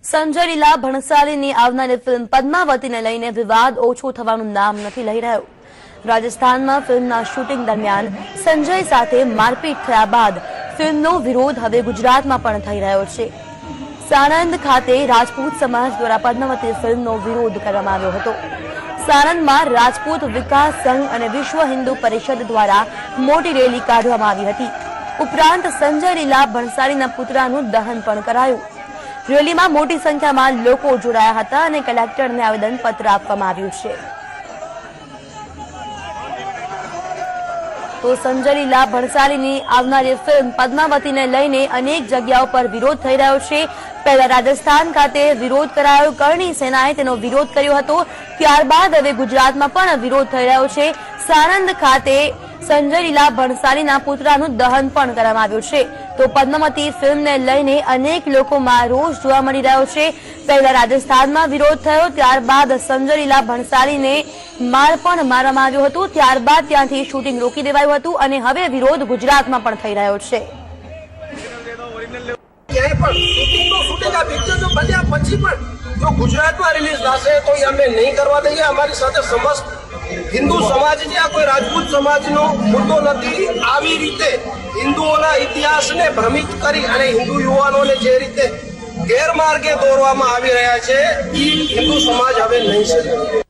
સંજય લીલા ભણસાલીની આવનારી ફિલ્મ પદ્માવતીને લઈને વિવાદ ઓછો થવાનું નામ નથી લઈ રહ્યો। રાજસ્થાનમાં ફિલ્મના શૂટિંગ દરમિયાન સંજય સાથે મારપીટ થયા બાદ ફિલ્મનો વિરોધ હવે ગુજરાતમાં પણ થઈ રહ્યો છે। સાણંદ ખાતે રાજપૂત સમાજ દ્વારા પદ્માવતી ફિલ્મનો વિરોધ કરવામાં આવ્યો હતો। સાણંદમાં રાજપૂત વિકાસ સંઘ અને વિશ્વ હિન્દુ પરિષદ દ્વારા મોટી રેલી કાઢવામાં આવી હતી। ઉપરાંત સંજય લીલા ભણસાલીના પુતળાનું દહન પણ કરાયું। રેલીમાં મોટી સંખ્યામાં લોકો જોડાયા હતા અને કલેક્ટરને આવેદનપત્ર આપવામાં આવ્યું છે। તો સંજય લીલા ભણસાલીની આવનારી ફિલ્મ પદ્માવતીને લઈને અનેક જગ્યાઓ પર વિરોધ થઈ રહ્યો છે। પહેલા રાજસ્થાન ખાતે વિરોધ કરાયો, કરણી સેનાએ તેનો વિરોધ કર્યો હતો, ત્યારબાદ હવે ગુજરાતમાં પણ વિરોધ થઈ રહ્યો છે। સાણંદ ખાતે સંજય લીલા ભણસાલીના પુતળાનું દહન પણ કરવામાં આવ્યું છે। તો પદ્માવતી ફિલ્મને લઈને અનેક લોકોમાં રોષ જોવા મળી રહ્યો છે। પહેલા રાજસ્થાનમાં વિરોધ થયો, ત્યારબાદ સંજય લીલા ભણસાલીને માર પણ મારવામાં આવ્યો હતો, ત્યારબાદ ત્યાંથી શૂટિંગ રોકી દેવાયું હતું અને હવે વિરોધ ગુજરાતમાં પણ થઈ રહ્યો છે। जो गुजरात में रिलीज थशे तो अमे नहीं करवा दईए। अमारी साथे समस्त हिंदू समाज है, कोई राजपूत समाज नो मुद्दो नथी। आवी रीते हिंदुओना इतिहास ने भ्रमित करी अने हिंदू युवानों ने जे रीते गैरमार्गे दौरवामां आवी रह्या छे, ई हिंदू समाज हवे नहीं सहे।